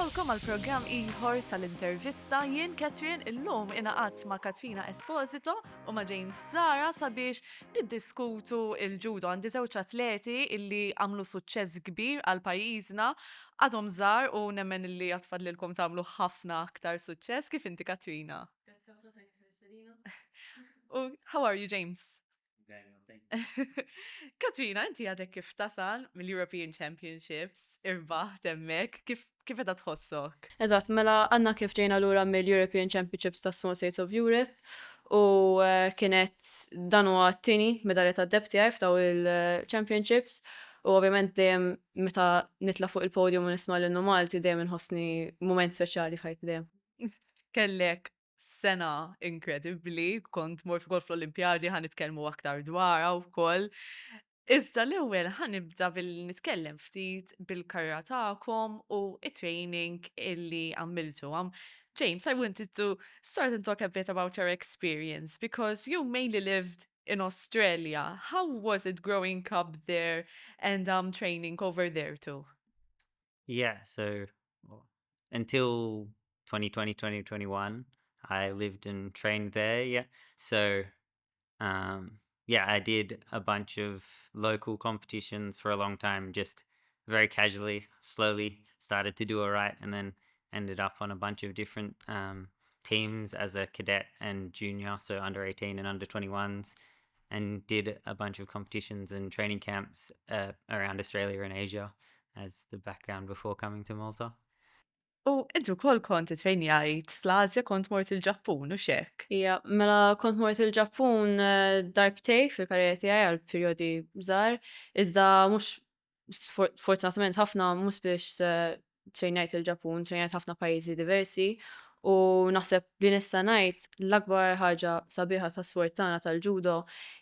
Nilqawkom għal programm ieħor tal-intervista jien Katrin illum inaqat ma' Katryna Esposito u ma' James Zahra sabiex niddiskutu il-judo. Għandi żewġ atleti illi għamlu suċċess kbir għal pajjiżna għadhom żgħar u nemmen illi għatfadlilkom tagħmlu ħafna aktar suċċess kif inti Katryna. U how are you, James? Katryna, inti għadek kif tasal mill-European Championships, irbaħt hemmhekk, kif qed tħossok? Eżatt, mela għandna kif ġejna lura mill-European Championships ta' Small States of Europe u kienet dan huwa t-tieni medalja tad-deb tiegħi f'daw il-Championships u ovvjament dejjem meta nitla' fuq il-podium u nisma' lil Malti dejjem inħossni mument speċjali f'ħajti dejjem. Kellek sena inkredibbli, kont mor ukoll fl-Olimpjadi ħanitkellmu aktar dwarha wkoll. Iżda l-ewwel ħanibda nitkellem ftit bil-karriera tagħkom u it-training illi għamiltu. James, I wanted to start and talk a bit about your experience because you mainly lived in Australia. How was it growing up there and training over there too? Yeah, so until 2020, 2021, I lived and trained there, yeah. So, yeah, I did a bunch of local competitions for a long time, just very casually, slowly started to do all right, and then ended up on a bunch of different teams as a cadet and junior, so under 18 and under 21s, and did a bunch of competitions and training camps around Australia and Asia as the background before coming to Malta. U intu wkoll kont itrejnjajt fl-Asja kont mort il-Ġappun u x'hekk. Ija, mela kont mort il-Ġappun darbtej fil-karriera tiegħi għal perjodi żgħar, iżda mhux fortunatament ħafna mhux biex trejnajt il-Ġappun, trejnajt ħafna pajjiżi diversi u naħseb li nista' ngħid l-akbar ħaġa sabiħa tas-sport tagħna tal-judo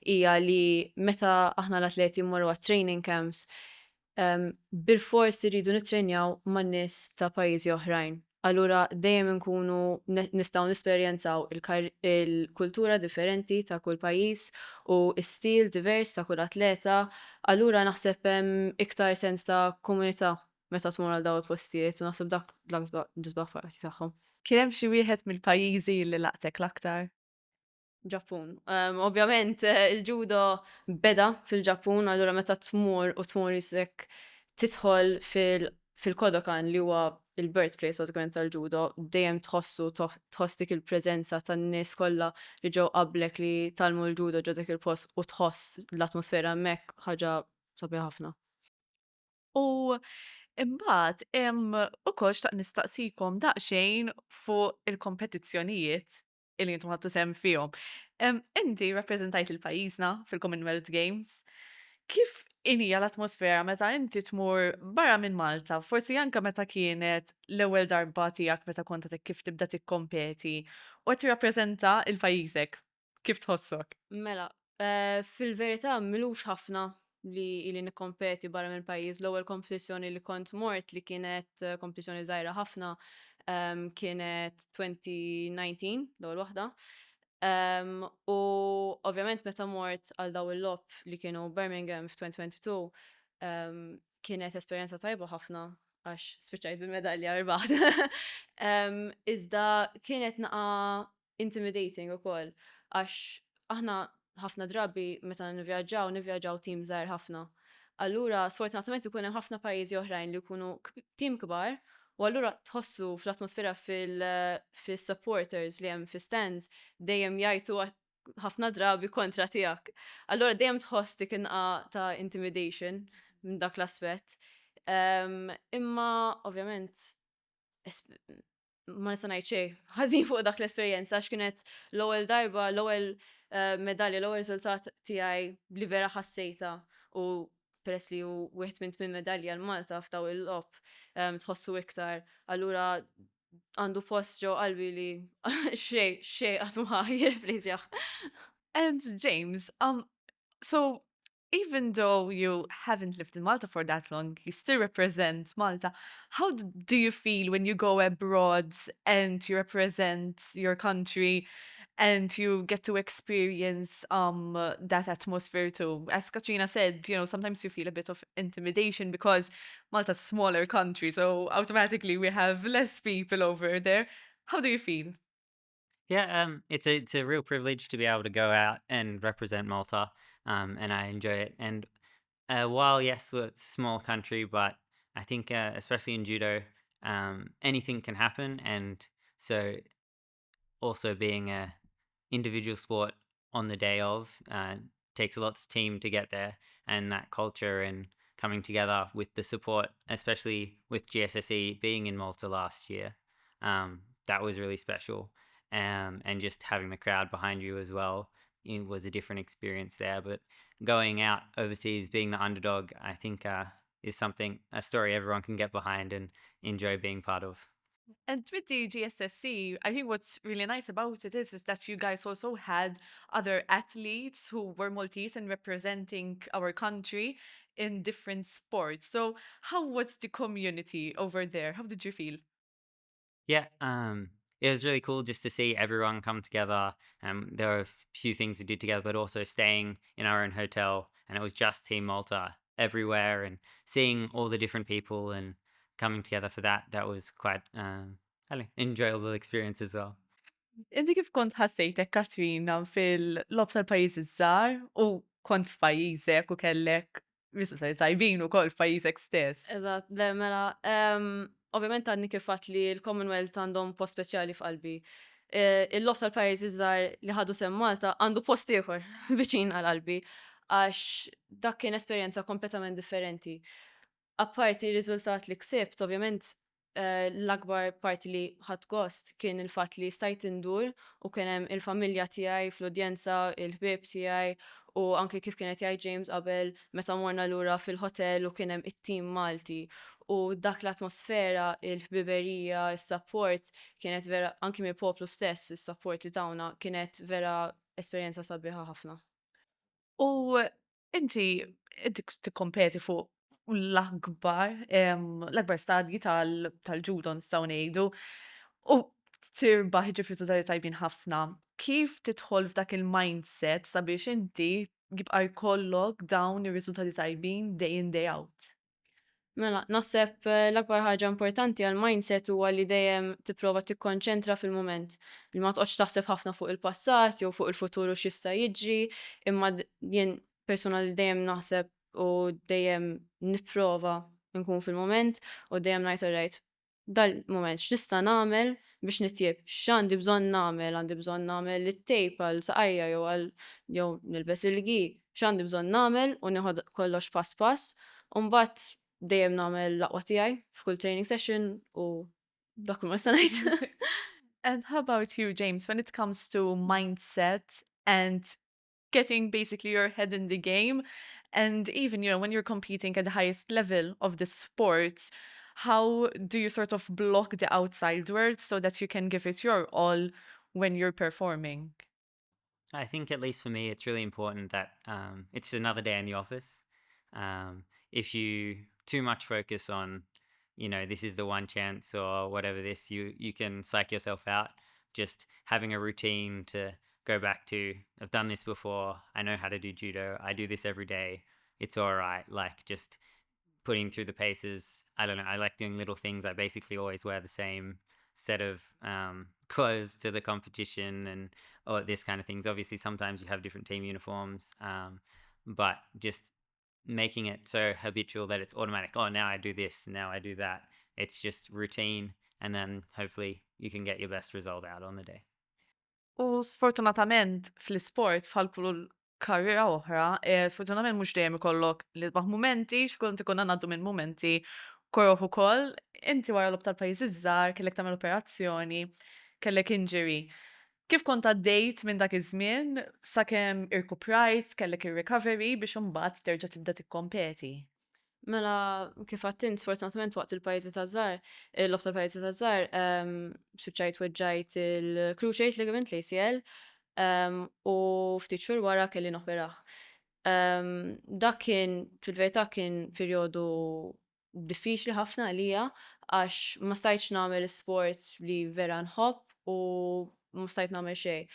hija li meta aħna l-atleti mmorru għat-training camps bil-fors iridu nittrenjaw man nies ta' pajjiżi oħrajn. Allura dejjem inkunu nistgħu nesperjenzaw il-kultura differenti ta' kull pajjiż u s-stil divers ta' kull atleta. Allura naħseb hemm iktar sens ta' komunità meta tmur għal dawn il-postijiet u naħseb dak l-ġisbaħ parti tagħhom. Kien hemm xi wieħed mill-pajjiżi li laqtek l-aktar? Ġappun. Ovvjament il-judo beda fil-Ġappun, allura meta tmur isek tidħol fil-Kodokan li huwa il-birthplace bażikament tal-judo, dejjem tħoss dik il-preżenza tan-nies kollha li ġew qablek li talmu l-judo ġo dik il-post u tħoss l-atmosfera hemmhekk ħaġa sabiħa ħafna. U imbagħad hemm ukoll xtaq nistaqsikom daqsxejn fuq il-kompetizzjonijiet illi intom ħadtu sehem fihom. Inti rappreżentajt il-pajjiżna fil-Commonwealth Games. Kif inhija l-atmosfera meta inti tmur barra minn Malta, forsi anke meta kienet l-ewwel darba tiegħek meta kont qed kif tibda tikkompeti u qed tirrappreżenta l-pajjiżek. Kif tħossok? Mela, fil-verità milux ħafna li nikkompeti barra minn pajjiż. L-ewwel kompetizzjoni li kont mort li kienet kompetizzjoni żgħira ħafna kienet 2019 l-ewwel waħda. U ovvjament meta mort għal daw il-lob li kienu Birmingham f'2022 kienet esperjenza tajba ħafna għax spiċċajt bil-medalja rbaħt. Iżda kienet naqa' intimidating ukoll għax aħna ħafna drabi meta nivvjaġġaw tim żgħar ħafna. Allura sfortunatament ikun hemm ħafna pajjiżi oħrajn li jkunu tim kbar u allura tħossu fl-atmosfera fil-supporters li hemm fi-stands dejjem jgħidu ħafna drabi kontra tiegħek. Allura dejjem tħoss dik inqa' ta' intimidation minn dak l-aspett. Imma ovvjament ma nista' ngħid xejn ħażin fuq dak l-esperjenza għax kienet l-ewwel darba, l-ewwel medalja, l-ewwel riżultat tiegħi li vera ħassejta u peress li hu wieħed minn tmien medalja l-Malta f'daw il-lob tħossu iktar. Allura għandu post ġew qalbi li xejn qatt ma jirreplaceah. And James, so even though you haven't lived in Malta for that long, you still represent Malta. How do you feel when you go abroad and you represent your country and you get to experience that atmosphere too? As Katrina said, sometimes you feel a bit of intimidation because Malta's a smaller country, so automatically we have less people over there. How do you feel? Yeah, it's a real privilege to be able to go out and represent Malta, and I enjoy it. And while yes, it's a small country, but I think especially in judo, anything can happen, and so also being a individual sport on the day of takes a lot of team to get there, and that culture and coming together with the support, especially with GSSE being in Malta last year, that was really special. And just having the crowd behind you as well, it was a different experience there. But going out overseas, being the underdog, I think is a story everyone can get behind and enjoy being part of. And with the GSSC, I think what's really nice about it is that you guys also had other athletes who were Maltese and representing our country in different sports. So how was the community over there? How did you feel? Yeah, it was really cool just to see everyone come together. There were a few things we did together, but also staying in our own hotel, and it was just Team Malta everywhere, and seeing all the different people and coming together for that. That was quite, I don't know, enjoyable experience as well. Inti kif kont ħassejtek Katrina fil-lob tal-pajjiż iż-żgħar u kont f'pajjiżek u kellek riżultati tajbin ukoll f'pajjiżek stess? Eżatt, le mela, ovvjament għadni kif għadt li l-Commonwealth għandhom post speċjali f'qalbi. Il-logħob tal-pajjiż iż-żgħar li ħadu sem Malta għandu post ieħor viċin għal qalbi għax dak kien esperjenza kompletament differenti. Apparti r-riżultat li ksibt, ovvjament l-akbar parti li ħadt gost kien il-fatt li stajt indur u kien hemm il-familja tiegħi fl-udjenza, il-ħbieb tiegħi u anke kif kienet jgħid James qabel meta morna lura fil-hotel u kien hemm it-tim Malti u dak l-atmosfera, il-ħbiberija, is-support kienet vera anke mill-poplu stess, is-support li tawna kienet vera esperjenza sabiħa ħafna. U inti tikkompeti fuq l-akbar stadji tal-ġudo nistgħu ngħidu u tirbaħ ġifri tajbin ħafna. Kif tidħol f'dak il-mindset sabiex inti jibqa' jkollok dawn ir-riżultati tajbin day in day out? Mela, naħseb l-akbar ħaġa importanti għal-mindset huwa li dejjem tipprova tikkonċentra fil-mument. Li ma tqgħodx taħseb ħafna fuq il-passat jew fuq il-futur u x'jista' jiġri, imma jien persuna li dejjem naħseb u dejjem nipprova nkun fil-mument u dejjem ngħid alright, dal-mument x'nista' nagħmel biex nitjieb, x'għandi bżonn nagħmel, għandi bżonn nagħmel it-tejp għal saqajja jew nilbes il-gi, x'għandi bżonn nagħmel u nieħu kollox pass pass u mbagħad dejjem nagħmel l-aqwa tiegħi f'kull training session u dak kull ma nista' ngħid. And how about you, James, when it comes to mindset and getting basically your head in the game, and even, when you're competing at the highest level of the sport, how do you sort of block the outside world so that you can give it your all when you're performing? I think, at least for me, it's really important that it's another day in the office. If you too much focus on, this is the one chance or whatever this, you can psych yourself out. Just having a routine to go back to, I've done this before, I know how to do judo, I do this every day, it's all right. Like just putting through the paces. I don't know, I like doing little things. I basically always wear the same set of clothes to the competition and all this kind of things. Obviously, sometimes you have different team uniforms, but just making it so habitual that it's automatic. Oh, now I do this, now I do that. It's just routine, and then hopefully you can get your best result out on the day. U sfortunatament fl-isport bħal kull karriera oħra, sfortunatament mhux dejjem ikollok li tbaħ mumenti, xkont ikun ngħaddu minn mumenti korroħ ukoll. Inti wara l-lob tal-pajjiż iż-żgħar kellek tagħmel operazzjoni, kellek injury. Kif kont għaddejt minn dak iż-żmien sakemm irkuprajt, kellek ir-recovery biex imbagħad terġa' tibda tikkompeti? Mela kif għadt int sfortunatament waqt il-pajjiżi taż-żgħar, il-lob tal-pajjiżi taż-żgħar, spiċċajt weġġajt il-cruciate ligament l-ACL, u ftit xhur wara kelli noperah. dak kien fil-verità kien perjodu diffiċli ħafna għalija għax ma stajtx nagħmel sport li vera nħobb u ma stajt nagħmel xejn.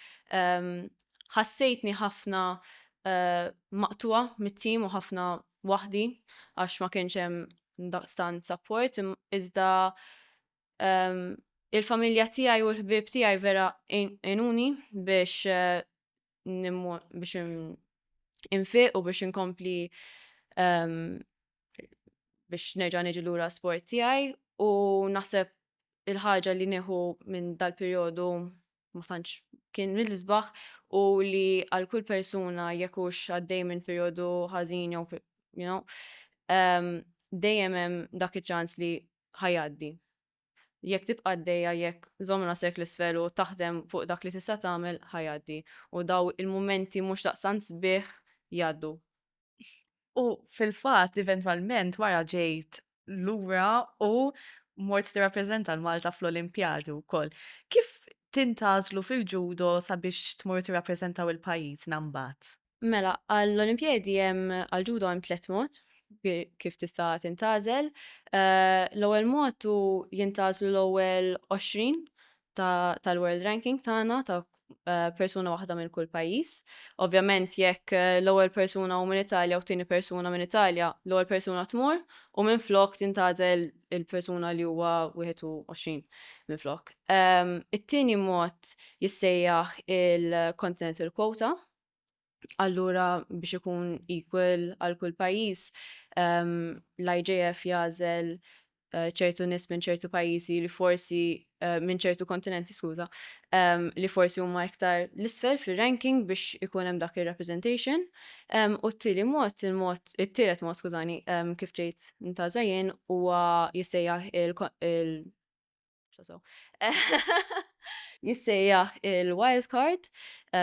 Ħassejtni ħafna maqtuwa mit-tim u ħafna waħdi għax ma kienx hemm daqstant support iżda il-familja tiegħi u l-ħbieb tiegħi vera għenuni biex biex infiq u biex inkompli biex nerġa' niġi lura sport tiegħi u naħseb il-ħaġa li nieħu minn dal-perjodu ma tantx kien mill-isbaħ u li għal kull persuna jekk hux għaddej minn perjodu ħażin jew you know, dejjem hemm dak iċ-ċans li ħajgħaddi. Jekk tibqa' għaddejja jekk żomm rasek l-isfel u taħdem fuq dak li tista' tagħmel ħajgħaddi u daw il-mumenti mhux daqstant sbieħ jgħaddu. U fil-fatt eventwalment wara ġejt lura u mort tirrappreżenta l-Malta fl-Olimpjadi wkoll. Kif tintgħażlu fil-judo sabiex tmur tirrappreżentaw il-pajjiżna mbagħad? Mela, għall-Olimpjadi hemm għall-judo hemm 3 mod kif tista' tintgħażel. L-ewwel mod hu jintgħażlu l-ewwel 20 tal-world ranking tagħna ta' persuna waħda minn kull pajjiż. Ovvjament jekk l-ewwel persuna hu minn Italja u tieni persuna minn Italja, l-ewwel persuna tmur u minflok tintgħażel il-persuna li huwa 21 minflok. It-tieni mod jissejjaħ il-continental quota. Allura biex ikun equal għal kull pajjiż, l-IJF jagħżel ċertu nies minn ċertu pajjiżi li forsi minn ċertu kontinenti skuża, li forsi huma iktar l-isfel fir-ranking biex ikun hemm dak ir-representation. U it-tielet mod skużani, kif ġejt ntaża jien huwa jissejjaħ jissejjaħ il-wild card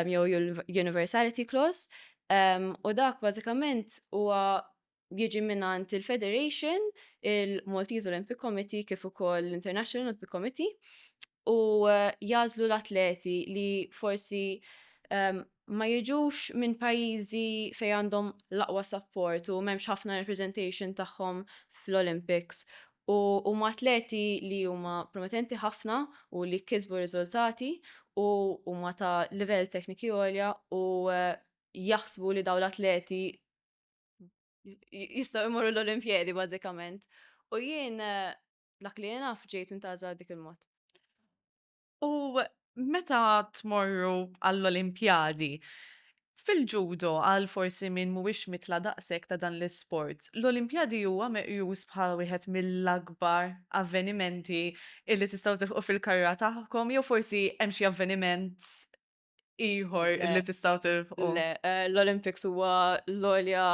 jew universality clause u dak bażikament huwa jiġi mingħand il-Federation, il-Maltese Olympic Committee kif ukoll l-International Olympic Committee u jażlu l-atleti li forsi ma jiġux minn pajjiżi fejn għandhom l-aqwa support u m'hemmx ħafna representation tagħhom fl-Olympics. U huma atleti li huma promettenti ħafna u li kisbu riżultati u huma ta' livell tekniki għolja u jaħsbu li dawn l-atleti jistgħu jmorru l-Olimpjadi bażikament. U jien dak li jien naf ġejt intgħażla dik il-mod. U meta tmorru għall-Olimpjadi, fil-judo għal forsi minn mhuwiex mitla daqshekk ta' dan l-isport, l-Olimpjadi huwa meqjus bħala wieħed mill-akbar avvenimenti illi tistgħu tilħqu fil-karriera tagħkom jew forsi hemm xi avveniment ieħor illi tistgħu tilħqu? Le, l-Olympics huwa l-għolja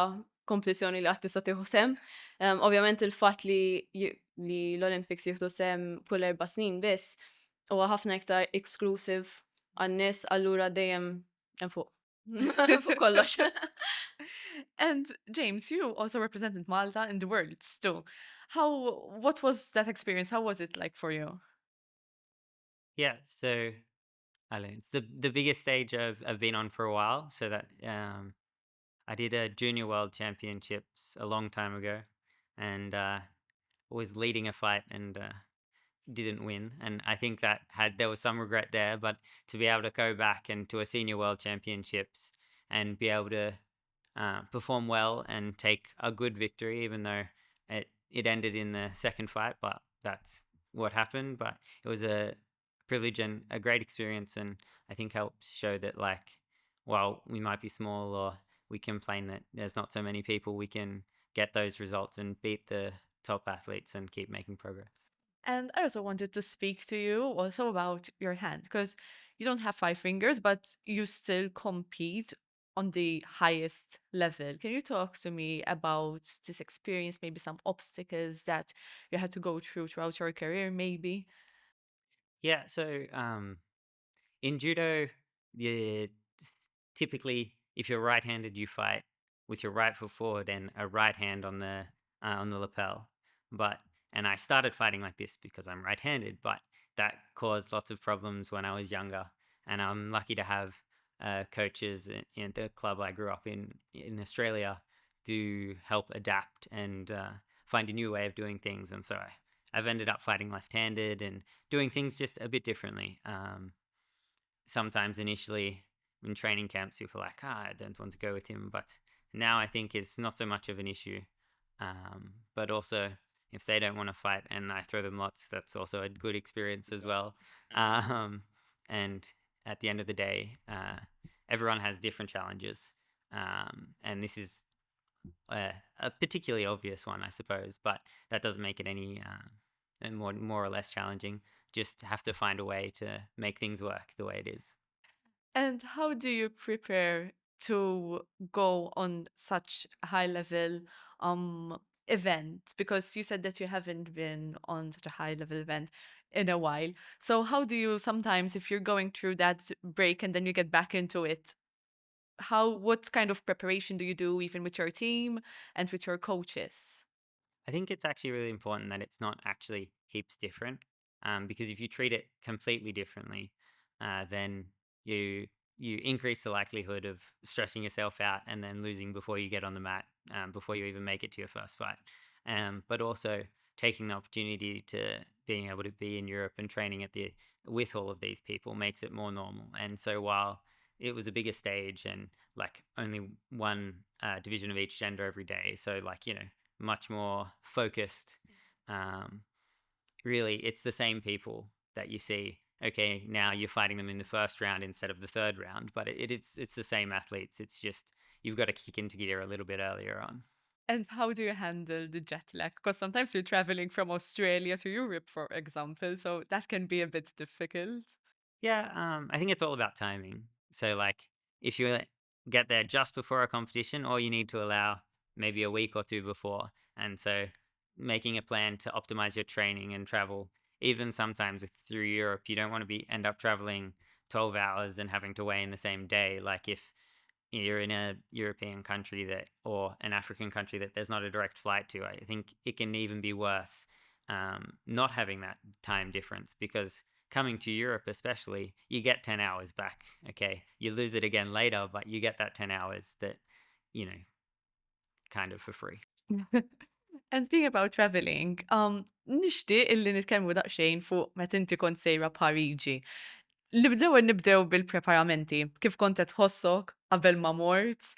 kompetizzjoni li qatt tista' tieħu sem. Ovvjament il-fatt li l-Olympics jieħdu sem kull 4 snin biss huwa ħafna iktar exclusive għan-nies allura dejjem hemm fuq. Fuq kollox. And James, you also represented Malta in the Worlds too. What was that experience? How was it like for you? Yeah, so it's the biggest stage I've been on for a while. So that I did a junior world championships a long time ago, and was leading a fight and didn't win, and I think that there was some regret there, but to be able to go back and to a senior world championships and be able to perform well and take a good victory, even though it ended in the second fight, but that's what happened. But it was a privilege and a great experience, and I think helps show that while we might be small or we complain that there's not so many people, we can get those results and beat the top athletes and keep making progress. And I also wanted to speak to you also about your hand, because you don't have 5 fingers, but you still compete on the highest level. Can you talk to me about this experience, maybe some obstacles that you had to go through throughout your career, maybe? Yeah, so in judo, typically, if you're right-handed, you fight with your right foot forward and a right hand on the lapel. And I started fighting like this because I'm right-handed, but that caused lots of problems when I was younger. And I'm lucky to have coaches in the club I grew up in Australia do help adapt and find a new way of doing things. And so I've ended up fighting left-handed and doing things just a bit differently. Sometimes initially in training camps, people are like, I don't want to go with him. But now I think it's not so much of an issue. But also, if they don't want to fight and I throw them lots, that's also a good experience as well. And at the end of the day, everyone has different challenges. And this is a particularly obvious one, I suppose, but that doesn't make it any more or less challenging. Just have to find a way to make things work the way it is. And how do you prepare to go on such a high level event? Because you said that you haven't been on such a high level event in a while. So how do you sometimes, if you're going through that break and then you get back into it, what kind of preparation do you do even with your team and with your coaches? I think it's actually really important that it's not actually heaps different, because if you treat it completely differently, then you increase the likelihood of stressing yourself out and then losing before you get on the mat, before you even make it to your first fight. But also taking the opportunity to being able to be in Europe and training with all of these people makes it more normal. And so while it was a bigger stage and like only one division of each gender every day, so like, much more focused, really it's the same people that you see. Okay, now you're fighting them in the first round instead of the third round, but it's the same athletes. It's just you've got to kick into gear a little bit earlier on. And how do you handle the jet lag? Because sometimes you're traveling from Australia to Europe, for example, so that can be a bit difficult. Yeah, I think it's all about timing. So like if you get there just before a competition, or you need to allow maybe a week or two before. And so making a plan to optimize your training and travel, even sometimes through Europe, you don't want to end up traveling 12 hours and having to weigh in the same day. Like if you're in a European country or an African country that there's not a direct flight to, I think it can even be worse not having that time difference, because coming to Europe especially, you get 10 hours back. Okay, you lose it again later, but you get that 10 hours that, kind of for free. And speaking about traveling, nixtieq illi nitkellmu daqsxejn fuq meta inti kont sejra Pariġi. Nibdew bil-preparamenti. Kif kont qed tħossok qabel ma mort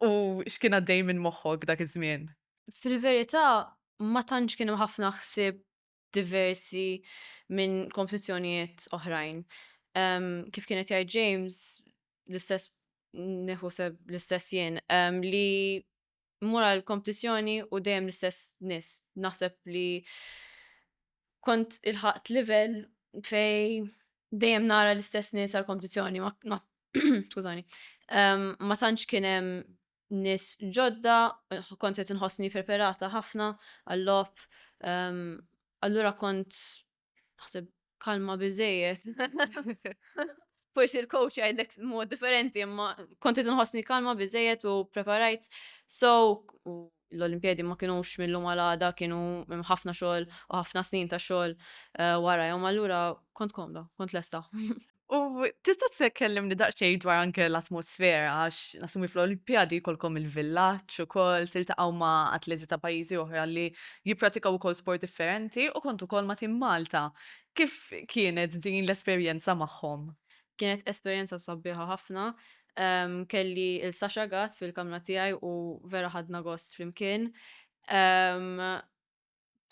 u x'kien għaddej minn moħħok dak iż-żmien? Fil-verità ma tantx kienu ħafna ħsieb diversi minn kompetizzjonijiet oħrajn. Kif kienet jgħid James, l-istess nieħu l-istess jien, li mmur għall-kompetizzjoni u dejjem l-istess nies. Naħseb li kont ilħaqt livell fej dejjem nara l-istess nies għall-kompetizzjoni, skużani. Ma tantx kien hemm nies ġodda, kont qed inħossni preparata ħafna għall-logħob, allura kont naħseb kalma biżejjed. Forsi il-coach jgħidlek mod differenti, imma kont qed inħossni kalma biżejjed u preparajt. So l-Olimpjadi ma kinux millum għal għada, kienu ħafna xogħol u ħafna snin ta' xogħol warajhom, allura kont komda, kont lesta. U tista' tkellimni daqsxejn dwar anke l-atmosfera għax nasumi fl-Olimpjadi jkollkom il-villaġġ ukoll tiltaqgħu ma' atleti ta' pajjiżi oħra li jippratikaw ukoll sport differenti u kont ukoll ma' tim Malta. Kif kienet din l-esperjenza magħhom? Kienet esperjenza sabiħa ħafna. Kelli il-Sasha Gat fil-kamra tiegħi u vera ħadna gost flimkien.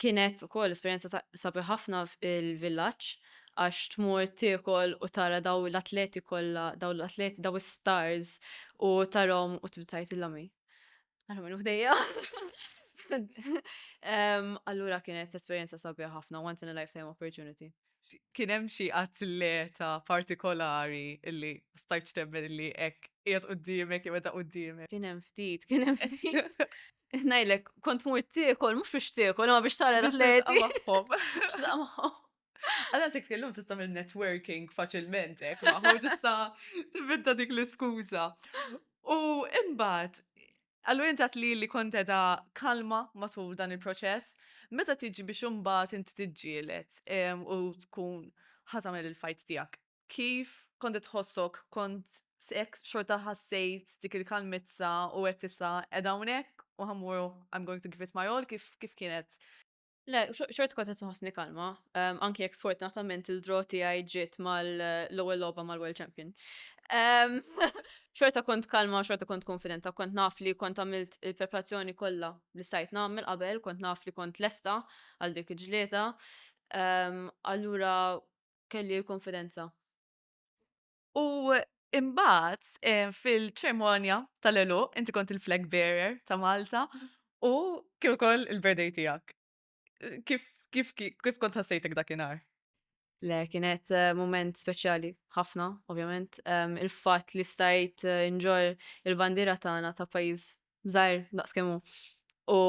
Kienet ukoll esperjenza sabiħa ħafna fil-villaġġ għax tmur tiekol u tara daw l-atleti kollha, daw is-stars u tarahom u tibda tgħid il-lami. Ara minnu ħdejja. Allura kienet esperjenza sabiħa ħafna, once in a lifetime opportunity. Kien hemm xi atleta partikolari illi stajtx temmen illi hekk qiegħed quddiemek jew qiegħda quddiemek? Kien hemm ftit. Ngħidlek kont tmur tiekol mhux biex tiekol, imma biex tara l-atleti. Biex tilqa' magħhom. Allora titkellem tista' mill networking faċilment hekk magħhom tista' tibda dik l-iskuża. U imbagħad, allura inti għadt li kont qiegħda kalma matul dan il-proċess, meta tiġi biex imbagħad inti tiġġieled u tkun ħadd tagħmel il-fight tiegħek. Kif kont qed tħossok, kont S'hekk xorta ħassejt dik il-kalmizza u qed issa qed hawnhekk u ħammur I'm going to give it my all kif kienet? Le, xorta kont qed inħossni kalma, anke jekk sfortunatament il-draw tiegħi ġiet l-ewwel logħba mal-World Champion. Em, Xorta kont kalma, xorta kont konfidenta, kont naf li kont għamilt il-preparazzjoni kollha li stajt nagħmel qabel, kont naf li kont lesta għal dik il-ġlieta, allura kelli l-konfidenza. U imbagħad fil-ċerimonja tal-għeluq inti kont il-flag bearer ta' Malta u kien ukoll il-birthday tiegħek. Kif kont ħassejtek dakinhar? Le, kienet moment speċjali ħafna, ovvjament. Il-fatt li stajt enjoy il-bandiera tagħna ta' pajjiż żgħir daqs kemm hu. U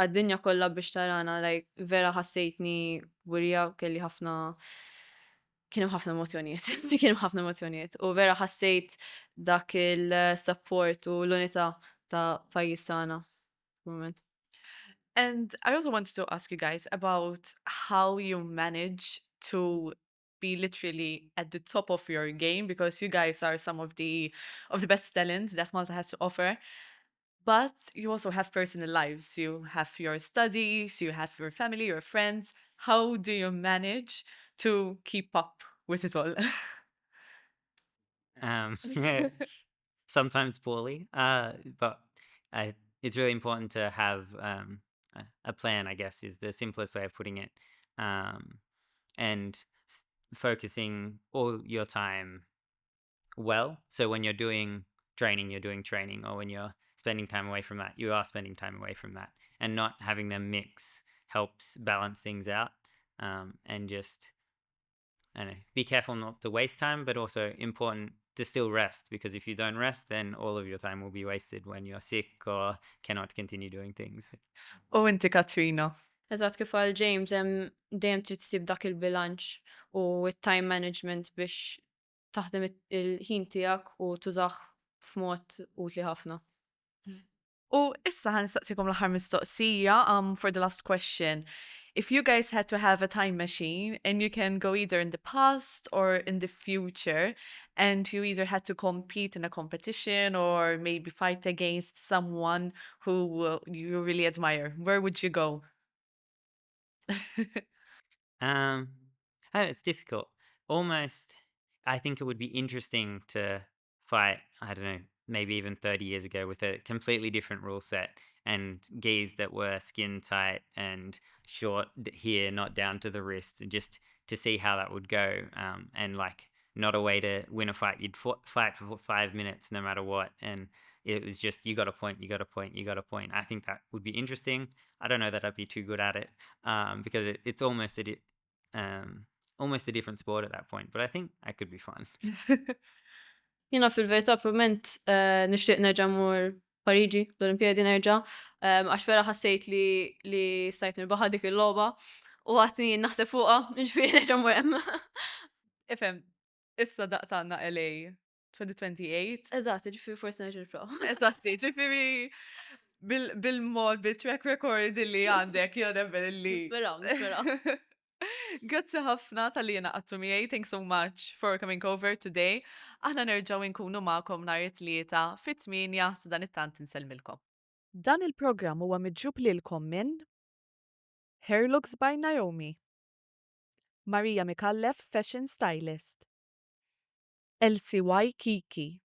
għad-dinja kollha biex tarana, like, vera ħassejtni gburija u kelli ħafna kien hemm ħafna emozjonijiet. Kien hemm ħafna emozjonijiet. U vera ħassejt dak il-support u l-unità ta' pajjiż tagħna f'mument. And I also wanted to ask you guys about how you manage to be literally at the top of your game, because you guys are some of the best talents that Malta has to offer. But you also have personal lives. You have your studies, you have your family, your friends. How do you manage to keep up with it all? Sometimes poorly, but it's really important to have a plan, I guess, is the simplest way of putting it, and focusing all your time well. So when you're doing training, or when you're spending time away from that, you are spending time away from that, and not having them mix helps balance things out, and just, I don't know, be careful not to waste time, but also important to still rest, because if you don't rest, then all of your time will be wasted when you're sick or cannot continue doing things. U inti Katryna. Eżatt kif għal James, dejjem trid tsib dak il-bilanċ u t-time management biex taħdem il-ħin tiegħek u tużah f'mod utli ħafna. U issa ħanistaqsikom l-aħħar mistoqsija for the last question. If you guys had to have a time machine and you can go either in the past or in the future, and you either had to compete in a competition or maybe fight against someone who you really admire, where would you go? I don't know, it's difficult. Almost, I think it would be interesting to fight, I don't know, maybe even 30 years ago with a completely different rule set and gis that were skin tight and short here, not down to the wrist, and just to see how that would go. And like, not a way to win a fight. You'd fight for 5 minutes no matter what. And it was just, you got a point, you got a point, you got a point. I think that would be interesting. I don't know that I'd be too good at it, because it's almost a different sport at that point. But I think I could be fun. Jiena fil-verità probablement nixtieq nerġa' mmur Pariġi, l-Olimpjadi nerġa', għax vera ħassejt li stajt nirbaħ dik il-logħba u għadni naħseb fuqha, jiġifieri nerġa' mmur hemm. Ifhem, issa daqtanna LA 2028. Eżatt, jiġifieri forsi nerġa' nipprova. Eżatti, ġifieri bil-mod, bil-track record li għandek, jena nemmen li. Nisperaw. Grazzi ħafna tal-li jena għattu miegħi. Thanks so much for coming over today. Aħna nerġaw inkunu magħkom nhar it-tlieta fit-8 sa dan it-tant inselmilkom. Dan il-programm huwa miġġub lilkom minn Hair Looks by Naomi, Marija Mikallef Fashion Stylist, LCY Kiki,